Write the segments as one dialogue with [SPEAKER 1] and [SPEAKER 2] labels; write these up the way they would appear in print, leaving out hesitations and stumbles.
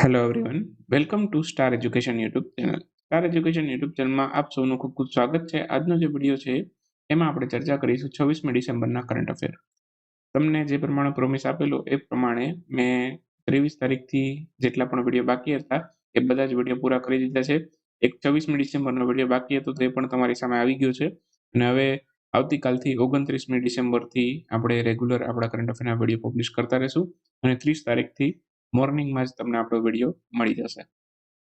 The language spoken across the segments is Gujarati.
[SPEAKER 1] Hello everyone, welcome to star education YouTube channel. Star education YouTube ચેનલમાં આપ સૌનું ખૂબ ખૂબ સ્વાગત છે. આજનો જે વિડીયો છે એમાં આપણે ચર્ચા કરીશું 26મી ડિસેમ્બરના કરંટ અફેર. તમને જે પ્રમાણે પ્રોમિસ આપેલો એ પ્રમાણે મેં 23 તારીખથી જેટલા પણ વિડીયો બાકી હતા એ બધા જ વિડીયો પૂરા કરી દીધા છે. એક 26મી ડિસેમ્બરનો વિડીયો બાકી હતો તો એ પણ તમારી સામે આવી ગયો છે. અને હવે આવતીકાલથી 29મી ડિસેમ્બરથી આપણે રેગ્યુલર આપણા કરંટ અફેરના વિડીયો પબ્લિશ કરતા રહીશું અને 30 તારીખથી મોર્નિંગમાં જ તમને આપણો વિડીયો મળી જશે.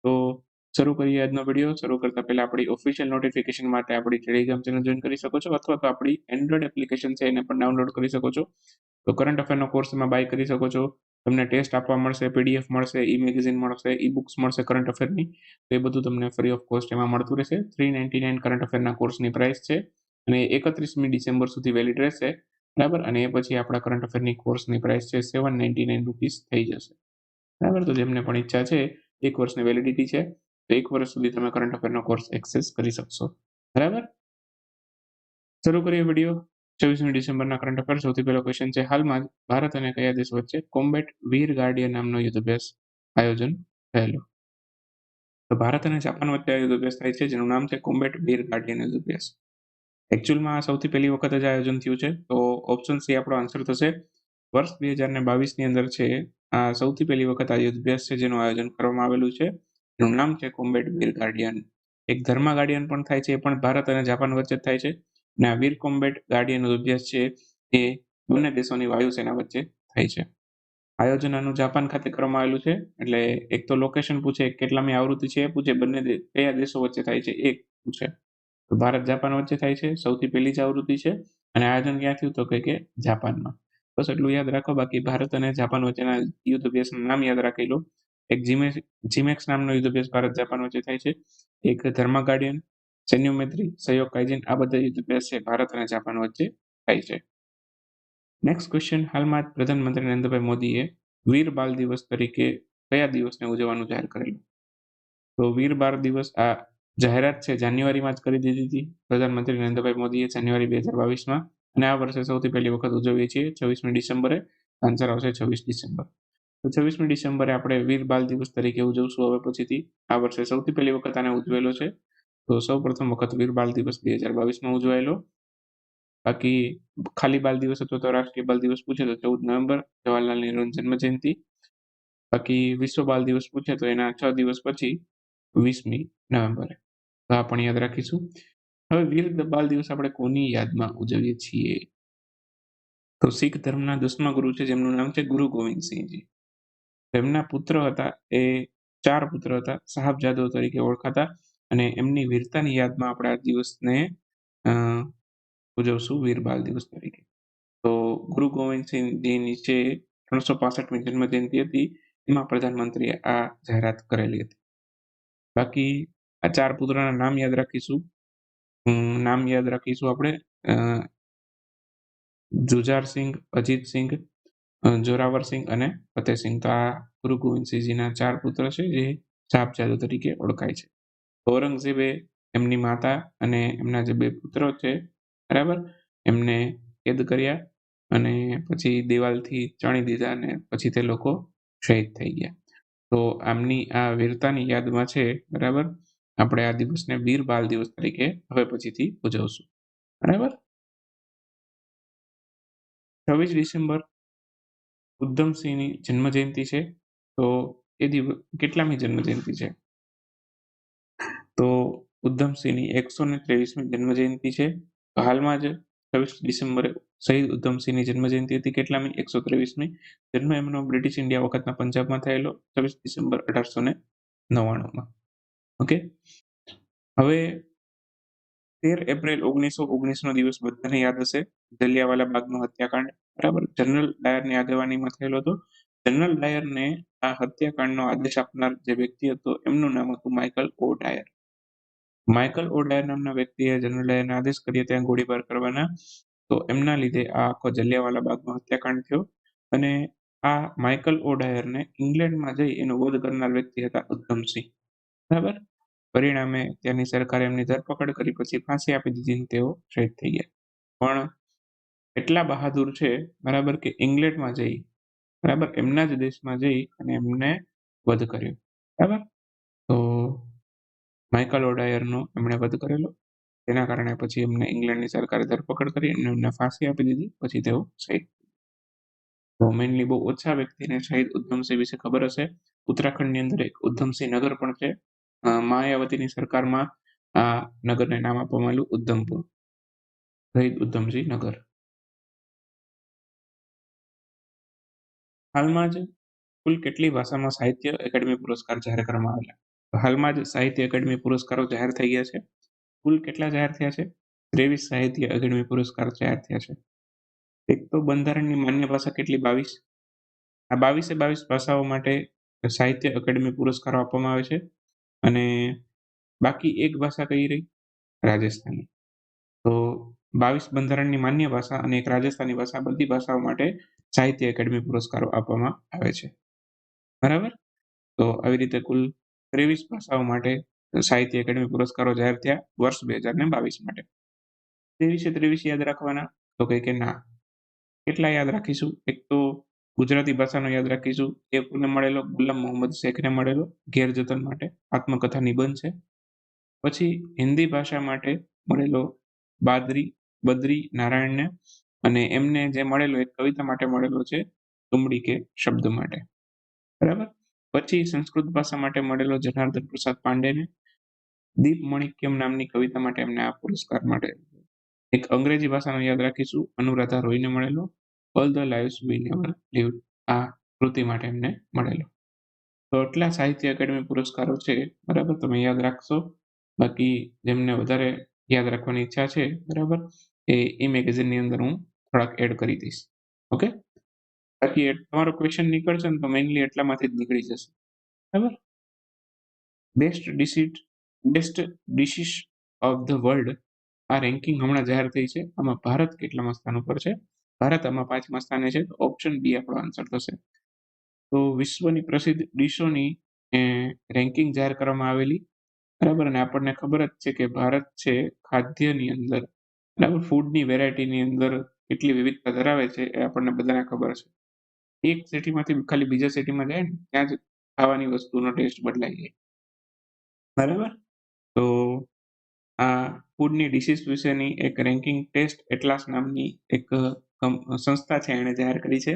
[SPEAKER 1] તો શરૂ કરીએ આજનો વિડીયો. શરૂ કરતા પહેલા આપણી ઓફિશિયલ નોટિફિકેશન માટે આપણી ટેલિગ્રામ ચેનલ જોઈન કરી શકો છો, અથવા તો આપણી એન્ડ્રોઈડ એપ્લિકેશન છે એને પણ ડાઉનલોડ કરી શકો છો. તો કરંટ અફેરનો કોર્સ એમાં બાય કરી શકો છો. તમને ટેસ્ટ આપવા મળશે, પીડીએફ મળશે, ઈ મેગેઝિન મળશે, ઈ બુક્સ મળશે કરંટ અફેરની. તો એ બધું તમને ફ્રી ઓફ કોસ્ટ એમાં મળતું રહેશે. 399 કરંટ અફેરના કોર્સની પ્રાઇસ છે અને 31મી ડિસેમ્બર સુધી વેલિડ રહેશે, બરાબર. અને એ પછી આપણા કરંટ અફેરની કોર્સની પ્રાઇસ છે 799 રૂપીસ થઈ જશે, બરાબર. તો જેમને પણ ઈચ્છા છે, 1 વર્ષની વેલિડિટી છે, તો 1 વર્ષ સુધી તમે કરંટ અફેરનો કોર્સ એક્સેસ કરી શકશો, બરાબર. શરૂ કરીએ વિડીયો. 26મી ડિસેમ્બરના કરંટ અફેર. સૌથી પહેલો ક્વેશ્ચન છે, હાલમાં જ ભારત અને કયા દેશ વચ્ચે કોમ્બેટ વીર ગાર્ડિયન નામનો યુદ્ધ અભ્યાસ આયોજન થયેલો? તો ભારત અને જાપાન વચ્ચે આ યુદ્ધ અભ્યાસ થાય છે જેનું નામ છે કોમ્બેટ વીર ગાર્ડિયન યુદ્ધ અભ્યાસ. એકચ્યુઅલમાં આ સૌથી પહેલી વખત જ આયોજન થયું છે, તો ઓપ્શન સી આપણો આન્સર થશે. વર્ષ 2022ની અંદર છે આ સૌથી પહેલી વખત આ યુદ્ધ અભ્યાસ છે જેનું આયોજન કરવામાં આવેલું છે. એનું નામ છે કોમ્બેટ વીર ગાર્ડિયન. એક ધર્મા ગાર્ડિયન પણ થાય છે, એ પણ ભારત અને જાપાન વચ્ચે થાય છે. અને આ વીર કોમ્બેટ ગાર્ડિયન યુદ્ધ અભ્યાસ છે એ બંને દેશોની વાયુસેના વચ્ચે થાય છે. આયોજન આનું જાપાન ખાતે કરવામાં આવેલું છે. એટલે એક તો લોકેશન પૂછે, કેટલામી આવૃત્તિ છે એ પૂછે, બંને કયા દેશો વચ્ચે થાય છે એ પૂછે. તો ભારત જાપાન વચ્ચે થાય છે, સૌથી પહેલી જ આવૃત્તિ છે. અને આયોજન ક્યાં થયું? તો કે જાપાનમાં. બસ એટલું યાદ રાખો. બાકી ભારત અને જાપાન વચ્ચેના યુદ્ધ અભ્યાસનું નામ યાદ રાખી લો. એક જીમેક્સ નામનો યુદ્ધ અભ્યાસ ભારત જાપાન વચ્ચે થાય છે. એક ધર્મા ગાર્ડિયન, સેન્યોમેત્રી, સહયોગ કાઇજિન, આ બધા યુદ્ધ અભ્યાસ છે ભારત અને જાપાન વચ્ચે થાય છે. નેક્સ્ટ ક્વેશ્ચન, હાલમાં જ પ્રધાનમંત્રી નરેન્દ્રભાઈ મોદીએ વીર બાલ દિવસ તરીકે કયા દિવસને ઉજવવાનું જાહેર કરેલું? તો વીર બાળ દિવસ આ જાહેરાત છે જાન્યુઆરીમાં જ કરી દીધી હતી પ્રધાનમંત્રી નરેન્દ્રભાઈ મોદીએ, જાન્યુઆરી 2022માં. અને આ વર્ષે સૌથી પહેલી વખત ઉજવીએ છીએ 26મી ડિસેમ્બરે. આન્સર આવશે 26 ડિસેમ્બર. તો 26મી ડિસેમ્બરે આપણે વીર બાલ દિવસ તરીકે ઉજવશું હવે પછીથી. આ વર્ષે સૌથી પહેલી વખત આને ઉજવેલો છે. તો સૌ પ્રથમ વખત વીર બાલ દિવસ 2022માં ઉજવાયેલો. બાકી ખાલી બાલ દિવસ અથવા તો રાષ્ટ્રીય બાલ દિવસ પૂછે તો 14 નવેમ્બર, જવાહરલાલ નહેરુની જન્મ જયંતિ. બાકી વિશ્વ બાલ દિવસ પૂછે તો એના 6 દિવસ પછી 20મી નવેમ્બરે. તો આ પણ યાદ રાખીશું. હવે વીર બાલ દિવસ આપણે કોની યાદમાં ઉજવીએ છીએ? તો શીખ ધર્મના 10મા ગુરુ છે જેમનું નામ છે ગુરુ ગોવિંદસિંહજી. તેમના પુત્ર હતા, એ 4 પુત્ર હતા, સાહબજાદો તરીકે ઓળખાતા. અને એમની વીરતાની યાદમાં આપણે આ દિવસને ઉજવશું વીર બાલ દિવસ તરીકે. તો ગુરુ ગોવિંદસિંહજીની જે 365મી જન્મ જયંતિ હતી એમાં પ્રધાનમંત્રીએ આ જાહેરાત કરેલી હતી. બાકી આ 4 પુત્રના નામ યાદ રાખીશું. આપણે જુજારસિંહ, અજીતસિંહ, જોરાવરસિંહ અને ફતેહસિંહ. તો આ ગુરુ ગોવિંદસિંહજીના 4 પુત્ર છે જે સાહબજાદો તરીકે ઓળખાય છે. ઔરંગઝેબે એમની માતા અને એમના જે 2 પુત્રો છે, બરાબર, એમને કેદ કર્યા અને પછી દિવાલથી ચણી દીધા અને પછી તે લોકો શહીદ થઈ ગયા. તો આમની આ વીરતાની યાદમાં છે, બરાબર, આપણે આ દિવસને વીર બાલ દિવસ તરીકે હવે પછીથી ઉજવશું, બરાબર. 26 ડિસેમ્બર ઉધમસિંહની જન્મ જયંતિ છે. તો એ કેટલામી જન્મ જયંતિ છે? તો ઉધમસિંહની 123મી જન્મ જયંતિ છે. હાલમાં જ 26 ડિસેમ્બરે શહીદ ઉધમસિંહની જન્મ જયંતિ હતી. કેટલામી? 123મી. જન્મ એમનો બ્રિટિશ ઇન્ડિયા વખતના પંજાબમાં થયેલો 26 ડિસેમ્બર 1899માં. ઓકે. હવે 13 એપ્રિલ 1919નો દિવસ બધાને યાદ હશે, જલિયાવાલા બાગનો હત્યાકાંડ, બરાબર. જનરલ ડાયરની આગેવાનીમાં થયેલો હતો. જનરલ ડાયરને આ હત્યાકાંડનો આદેશ આપનાર જે વ્યક્તિ હતો એમનું નામ હતું માઇકલ ઓ ડાયર. માઇકલ ઓ ડાયર નામના વ્યક્તિએ જનરલ ડાયરને આદેશ કર્યો ત્યાં ગોળીબાર કરવાના. તો એમના લીધે આ આખો જલિયાવાલા બાગનો હત્યાકાંડ થયો. અને આ માઇકલ ઓ ડાયરને ઇંગ્લેન્ડમાં જઈ એનો વધ કરનાર વ્યક્તિ હતા ઉધમસિંહ, બરાબર. પરિણામે ત્યાંની સરકારે એમની ધરપકડ કરી, પછી ફાંસી આપી દીધી અને તેઓ શહીદ થઈ ગયા. પણ એટલા બહાદુર છે, બરાબર, કે ઇંગ્લેન્ડમાં જઈ, બરાબર, એમના જ દેશમાં જઈ અને એમને વધ કર્યો, બરાબર. તો માઇકલ ઓડાયરનો એમણે વધ કરેલો, તેના કારણે પછી એમને ઇંગ્લેન્ડની સરકારે ધરપકડ કરી અને એમને ફાંસી આપી દીધી, પછી તેઓ શહીદ. તો મેઇનલી બહુ ઓછા વ્યક્તિને શહીદ ઉધમસિંહ વિશે ખબર હશે. ઉત્તરાખંડની અંદર એક ઉધમસિંહ નગર પણ છે. માયાવતીની સરકારમાં આ નગરને નામ આપવામાં આવ્યું ઉધમપુર, શહીદ ઉધમસિંહ નગર. હાલમાં જ કુલ કેટલી ભાષામાં સાહિત્ય એકેડમી પુરસ્કાર જાહેર કરવામાં આવેલા? હાલમાં જ સાહિત્ય એકેડમી પુરસ્કારો જાહેર થઈ ગયા છે. કુલ કેટલા જાહેર થયા છે? 23 સાહિત્ય એકેડમી પુરસ્કાર જાહેર થયા છે. એક તો બંધારણની માન્ય ભાષા કેટલી? 22. આ 22 ભાષાઓ માટે સાહિત્ય અકાદમી પુરસ્કારો આપવામાં આવે છે. અને બાકી એક ભાષા કઈ રહી? રાજસ્થાની. તો 22 બંધારણની માન્ય ભાષા અને એક રાજસ્થાની ભાષા, બધી ભાષાઓ માટે સાહિત્ય એકેડમી પુરસ્કારો આપવામાં આવે છે, બરાબર. તો આવી રીતે કુલ 23 ભાષાઓ માટે સાહિત્ય એકેડમી પુરસ્કારો જાહેર થયા વર્ષ 2022 માટે. 23 યાદ રાખવાના? તો કે ના. કેટલા યાદ રાખીશું? એક તો ગુજરાતી ભાષાનો યાદ રાખીશું, એ કોને મળેલો? ગુલામ મોહમ્મદ શેખને મળેલો, ઘેર જતન માટે આત્મકથા નિબંધ છે. પછી હિન્દી ભાષા માટે મળેલો બદ્રી નારાયણને, અને એમને જે મળેલો એક કવિતા માટે મળેલો છે તુમડી કે શબ્દ માટે, બરાબર. પછી સંસ્કૃત ભાષા માટે મળેલો જનાર્દન પ્રસાદ પાંડેને, દીપ મણિક્યમ નામની કવિતા માટે એમને આ પુરસ્કાર મળે. એક અંગ્રેજી ભાષાનો યાદ રાખીશું, અનુરાધા રોયને મળેલો, all the lives we never lived, આ કૃતિ માટે એમને મળેલો. તો આટલા સાહિત્ય એકેડમી પુરસ્કારો છે, બરાબર. તમે યાદ રાખશો. બાકી જેમને વધારે યાદ રાખવાની ઈચ્છા છે, બરાબર, એ મેગેઝિનની અંદર હું થોડાક એડ કરી દઈશ. ઓકે. બાકી તમારો ક્વેશ્ચન નીકળશે ને તો મેઇનલી એટલામાંથી જ નીકળી જશે, બરાબર. Best dishes of the world, આ રેન્કિંગ હમણાં જાહેર થઈ છે. આમાં ભારત કેટલામાં સ્થાન ઉપર છે? ભારત આમાં 5મા સ્થાને છે. તો ઓપ્શન બી આપણો આન્સર થશે. તો વિશ્વની પ્રસિદ્ધ ડીશોની રેન્કિંગ જાહેર કરવામાં આવેલી, બરાબર. અને આપણને ખબર જ છે કે ભારત છે ખાદ્યની અંદર, બરાબર, ફૂડની વેરાયટીની અંદર કેટલી વિવિધતા ધરાવે છે એ આપણને બધાને ખબર છે. એક સિટીમાંથી ખાલી બીજા સિટીમાં જાય ને ત્યાં જ ખાવાની વસ્તુનો ટેસ્ટ બદલાઈ જાય, બરાબર. તો આ ફૂડની ડિશિસ વિશેની એક રેન્કિંગ ટેસ્ટ એટલાસ નામની એક સંસ્થા છે, એણે જાહેર કરી છે.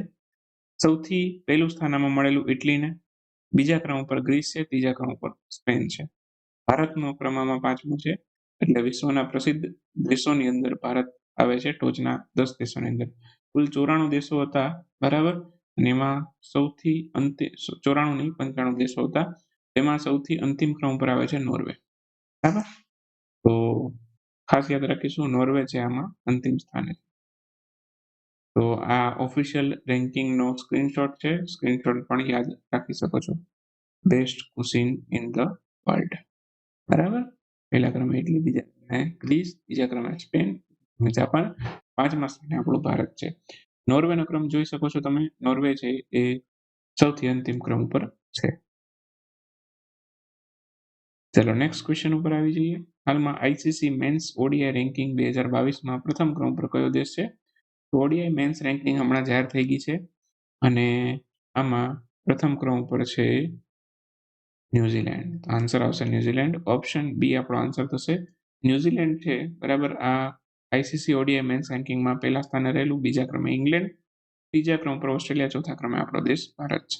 [SPEAKER 1] સૌથી પહેલું સ્થાન આમાં મળેલું ઇટલીને, બીજા ક્રમ ઉપર ગ્રીસ છે, ત્રીજા ક્રમ ઉપર સ્પેન છે. ભારતનો ક્રમ આમાં 5મો છે. એટલે વિશ્વના પ્રસિદ્ધ દેશોની અંદર ભારત આવે છે ટોચના 10 દેશોની અંદર. કુલ 94 દેશો હતા, બરાબર. અને એમાં સૌથી અંતિમ 94 નહીં 95 દેશો હતા. તેમાં સૌથી અંતિમ ક્રમ ઉપર આવે છે નોર્વે, બરાબર. તો ખાસ યાદ રાખીશું, નોર્વે છે આમાં અંતિમ સ્થાને. તો આ ઓફિશિયલ રેન્કિંગનો સ્ક્રીનશોટ છે. સ્ક્રીનશોટ પણ યાદ રાખી શકો છો. Best cuisine in the world, બરાબર. પહેલા ક્રમે ઇટલી, બીજા ક્રમે ગ્રીસ, ત્રીજા ક્રમે સ્પેન, જાપાન, 5મા સ્થાને આપણું ભારત છે. નોર્વેનો ક્રમ જોઈ શકો છો તમે. નોર્વે છે એ સૌથી અંતિમ ક્રમ ઉપર છે. ચલો નેક્સ્ટ ક્વેશ્ચન ઉપર આવી જઈએ. હાલમાં આઈસીસી મેન્સ ઓડીઆઈ રેન્કિંગ 2022માં પ્રથમ ક્રમ પર કયો દેશ છે? ઓડીઆઈ મેન્સ રેન્કિંગ હમણાં જાહેર થઈ ગઈ છે, અને આમાં પ્રથમ ક્રમ ઉપર છે ન્યુઝીલેન્ડ. આન્સર આવશે ન્યુઝીલેન્ડ. ઓપ્શન બી આપણો આન્સર થશે. ન્યુઝીલેન્ડ છે, બરાબર. આ આઈસીસી ઓડીઆઈ મેન્સ રેન્કિંગમાં પહેલા સ્થાને રહેલું, બીજા ક્રમે ઇંગ્લેન્ડ, ત્રીજા ક્રમ પર ઓસ્ટ્રેલિયા, ચોથા ક્રમે આપણો દેશ ભારત છે.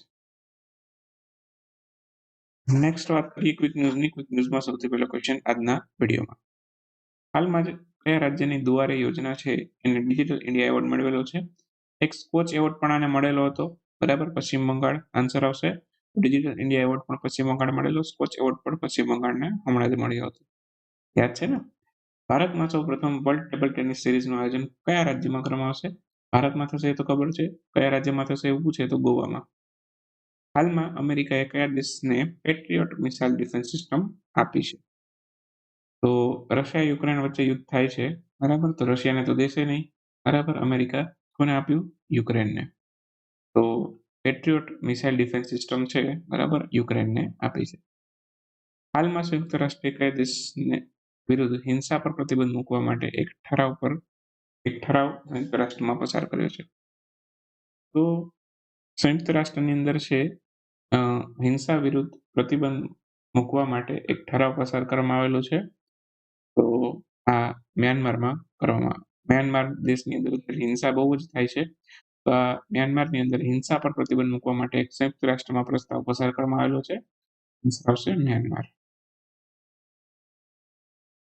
[SPEAKER 1] નેક્સ્ટ વાત કરીએ ક્વિક ન્યૂઝની. ક્વિક ન્યૂઝમાં સૌથી પહેલો ક્વેશ્ચન આજના વિડીયોમાં. હાલમાં જ કયા રાજ્યની દુઆરે યોજના છે એને ડિજિટલ ઇન્ડિયા એવોર્ડ મેળવેલો છે? એક સ્કોચ એવોર્ડ પણ આને મળેલો હતો, બરાબર, પશ્ચિમ બંગાળ. આન્સર આવશે. ડિજિટલ ઇન્ડિયા એવોર્ડ પણ પશ્ચિમ બંગાળ મળેલો, સ્કોચ એવોર્ડ પણ પશ્ચિમ બંગાળને હમણાં જ મળ્યો હતો, યાદ છે ને? ભારતમાં સૌ પ્રથમ વર્લ્ડ ટેબલ ટેનિસ સિરીઝનું આયોજન કયા રાજ્યમાં કરવામાં આવશે? ભારતમાં થશે એ તો ખબર છે, કયા રાજ્યમાં થશે એવું પૂછે તો ગોવામાં. હાલમાં અમેરિકાએ કયા દેશને પેટ્રિયોટ મિસાઇલ ડિફેન્સ સિસ્ટમ આપી છે? તો રશિયા યુક્રેન વચ્ચે યુદ્ધ થાય છે, બરાબર. તો રશિયાને તો દેશે નહીં, બરાબર. અમેરિકા કોને આપ્યું? યુક્રેનને. તો પેટ્રિયોટ મિસાઇલ ડિફેન્સ સિસ્ટમ છે, બરાબર, યુક્રેનને આપી છે. હાલમાં સંયુક્ત રાષ્ટ્રે કયા દેશને વિરુદ્ધ હિંસા પર પ્રતિબંધ મૂકવા માટે એક ઠરાવ સંયુક્ત રાષ્ટ્રમાં પસાર કર્યો છે? તો સંયુક્ત રાષ્ટ્રની અંદર છે હિંસા વિરુદ્ધ પ્રતિબંધ મૂકવા માટે એક ઠરાવ પસાર કરવામાં આવેલો છે. તો આ મ્યાનમાર દેશની અંદર હિંસા બહુ જ થાય છે. તો આ મ્યાનમારની અંદર હિંસા પર પ્રતિબંધ મૂકવા માટે એક સંયુક્ત રાષ્ટ્રમાં પ્રસ્તાવ પસાર કરવામાં આવેલો છે. આવશે મ્યાનમાર.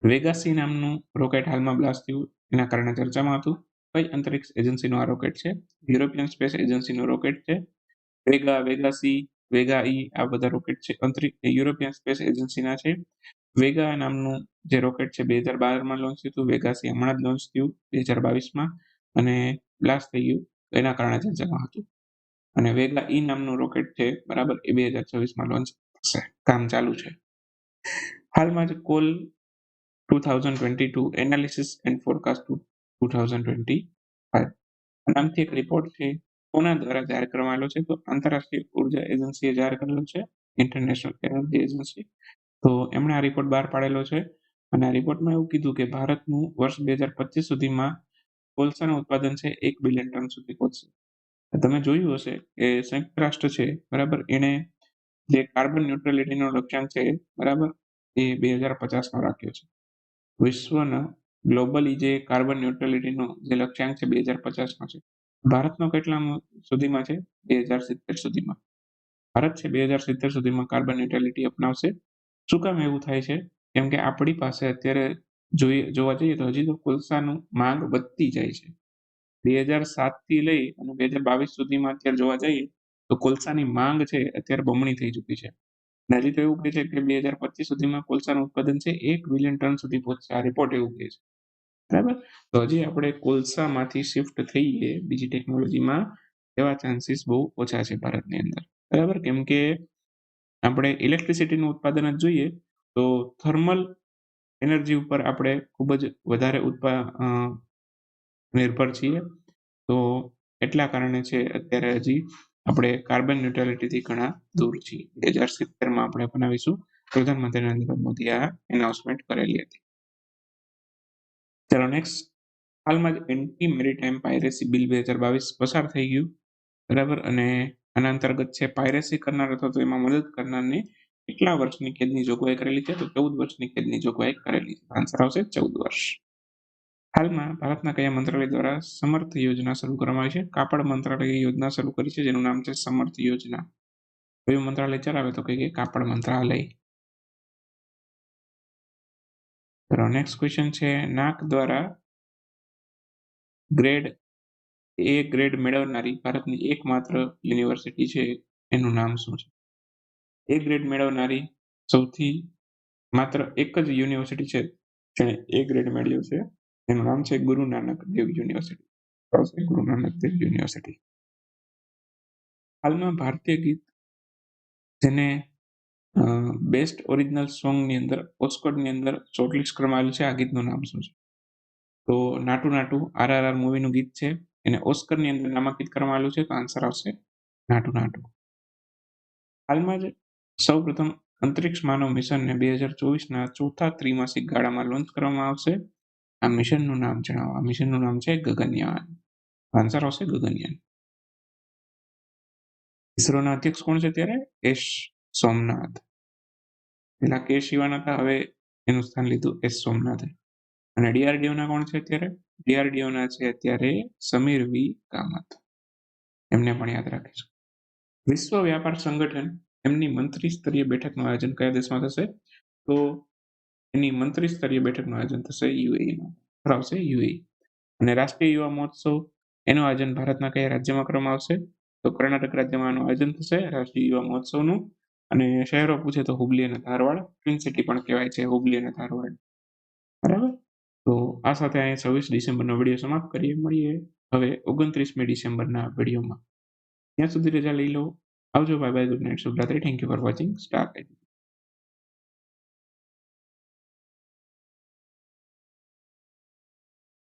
[SPEAKER 1] વેગાસી નામનું રોકેટ હાલમાં બ્લાસ્ટ થયું એના કારણે ચર્ચામાં હતું. કઈ અંતરિક્ષ એજન્સીનું આ રોકેટ છે? યુરોપિયન સ્પેસ એજન્સીનું રોકેટ છે. વેગાસી, વેગા ઈ આ બધા રોકેટ છે યુરોપિયન સ્પેસ એજન્સીના છે. વેગા નામનું જે રોકેટ છે 2012માં લોન્ચ થયું હતું. વેગાસી હમણાં જ લોન્ચ થયું 2022માં અને બ્લાસ્ટ થઈ ગયું એના કારણે ચર્ચામાં હતું. અને વેગા ઈ નામનું રોકેટ છે બરાબર એ 2026માં લોન્ચ થશે, કામ ચાલુ છે. હાલમાં જ કોલ 2022 એનાલિસિસ એન્ડ ફોરકાસ્ટ 2025 નામથી એક રિપોર્ટ છે કોના દ્વારા જાહેર કરવામાં આવેલો છે? તો આંતરરાષ્ટ્રીય ઉર્જા એજન્સીએ જાહેર કરેલો છે, ઇન્ટરનેશનલ એનર્જી એજન્સી. તો એમણે આ રિપોર્ટ બહાર પાડેલો છે અને આ રિપોર્ટમાં એવું કીધું કે ભારતનું વર્ષ 2025 સુધીમાં કોલસાનું ઉત્પાદન છે 1 બિલિયન ટન સુધી પહોંચશે. તમે જોયું હશે કે સંયુક્ત રાષ્ટ્ર છે બરાબર એણે જે કાર્બન ન્યુટ્રલિટીનો લક્ષ્યાંક છે બરાબર એ 2050નો રાખ્યો છે. વિશ્વના ગ્લોબલી જે કાર્બન ન્યુટ્રલિટીનો જે લક્ષ્યાંક છે 2050નો છે. ભારતનો કેટલા સુધીમાં છે? 2070 સુધીમાં. ભારત છે 2070 સુધીમાં કાર્બન ન્યુટ્રલિટી અપનાવશે. શું કામ એવું થાય છે? કેમ કે આપણી પાસે અત્યારે જોવા જઈએ તો હજી તો કોલસાનું માંગ વધતી જાય છે. 2007થી લઈ અને 2022 સુધીમાં અત્યારે જોવા જઈએ તો કોલસાની માંગ છે અત્યારે બમણી થઈ ચૂકી છે. અને હજી તો એવું કહે છે કે 2025 સુધીમાં કોલસાનું ઉત્પાદન છે 1 બિલિયન ટન સુધી પહોંચશે. આ રિપોર્ટ એવું કહે છે. બરાબર? તો હજી આપણે કોલસામાંથી શિફ્ટ થઈએ બીજી ટેકનોલોજીમાં એવા ચાન્સીસ બહુ ઓછા છે ભારતની અંદર. બરાબર? કેમ કે આપણે ઇલેક્ટ્રિસિટીનું ઉત્પાદન જ જોઈએ તો થર્મલ એનર્જી ઉપર આપણે ખૂબ જ વધારે નિર્ભર છીએ. તો એટલા કારણે છે અત્યારે હજી આપણે કાર્બન ન્યુટ્રલિટીથી ઘણા દૂર છીએ. 2070માં આપણે બનાવીશું. પ્રધાનમંત્રી નરેન્દ્ર મોદીએ આ એનાઉન્સમેન્ટ કરેલી હતી. ચલો નેક્સ્ટ. હાલમાં જ એન્ટી મેરીટાઈમ પાયરેસી બિલ 2022 પસાર થઈ ગયું બરાબર અને આના અંતર્ગત છે પાયરેસી કરનાર અથવા તો એમાં મદદ કરનારને કેટલા વર્ષની કેદની જોગવાઈ કરેલી છે? તો 14 વર્ષની કેદની જોગવાઈ કરેલી છે. આન્સર આવશે 14 વર્ષ. હાલમાં ભારતના કયા મંત્રાલય દ્વારા સમર્થ યોજના શરૂ કરવામાં આવી છે? કાપડ મંત્રાલયે યોજના શરૂ કરી છે જેનું નામ છે સમર્થ યોજના. કયું મંત્રાલય ચલાવે? તો કે કાપડ મંત્રાલય. ચલો નેક્સ્ટ ક્વેશ્ચન છે નાક દ્વારા ગ્રેડ મેળવનારી ભારતની એકમાત્ર યુનિવર્સિટી છે એનું નામ શું છે? એ ગ્રેડ મેળવનારી સૌથી માત્ર એક જ યુનિવર્સિટી છે જેણે એ ગ્રેડ મેળવ્યો છે એનું નામ છે ગુરુ નાનક દેવ યુનિવર્સિટી. હાલમાં ભારતીય ગીત જેને બેસ્ટ ઓરિજિનલ સોંગની અંદર ઓસ્કરની અંદર શોર્ટલિસ્ટ કરવામાં આવ્યું છે આ ગીતનું નામ શું છે? તો નાટુ નાટુ RRR મૂવીનું ગીત છે એને ઓસ્કરની અંદર નામાંકિત કરવામાં આવ્યું છે તો આન્સર આવશે નાટુ નાટુ. હાલમાં જ સૌપ્રથમ અંતરિક્ષ માનવ મિશનને 2024ના ચોથા ત્રિમાસિક ગાળામાં લોન્ચ કરવામાં આવશે. આ મિશનનું નામ જણાવો. આ મિશનનું નામ છે ગગનયાન. આન્સર આવશે ગગનયાન. ઇસરોના અધ્યક્ષ કોણ છે અત્યારે? એસ સોમનાથ. પેલા કે શિવાન હતા, હવે એનું સ્થાન લીધું એસ સોમનાથે. અને DRDOના કોણ છે અત્યારે? DRDOના છે અત્યારે સમીર વી કામત. એમને પણ યાદ રાખીશું. વિશ્વ વ્યાપાર સંગઠન એમની મંત્રી સ્તરીય બેઠકનું આયોજન કયા દેશમાં થશે? તો એની મંત્રી સ્તરીય બેઠકનું આયોજન થશે યુએઈમાં. આવશે યુએઈ. અને રાષ્ટ્રીય યુવા મહોત્સવ એનું આયોજન ભારતના કયા રાજ્યમાં કરવામાં આવશે? તો કર્ણાટક રાજ્યમાં આનું આયોજન થશે રાષ્ટ્રીય યુવા મહોત્સવનું. અને શહેરો પૂછે તો હુબલી અને ધારવાડ. ટ્વિન સિટી પણ કહેવાય છે હુબલી અને ધારવાડ. બરાબર. તો આ સાથે અહીંયા 26 ડિસેમ્બરનો વિડીયો સમાપ્ત કરીએ. મળીએ હવે 29મી ડિસેમ્બરના વિડીયોમાં. ત્યાં સુધી રજા લઈ લો. આવજો. Bye bye. Good night. શુભરાત્રી. Thank you for watching star.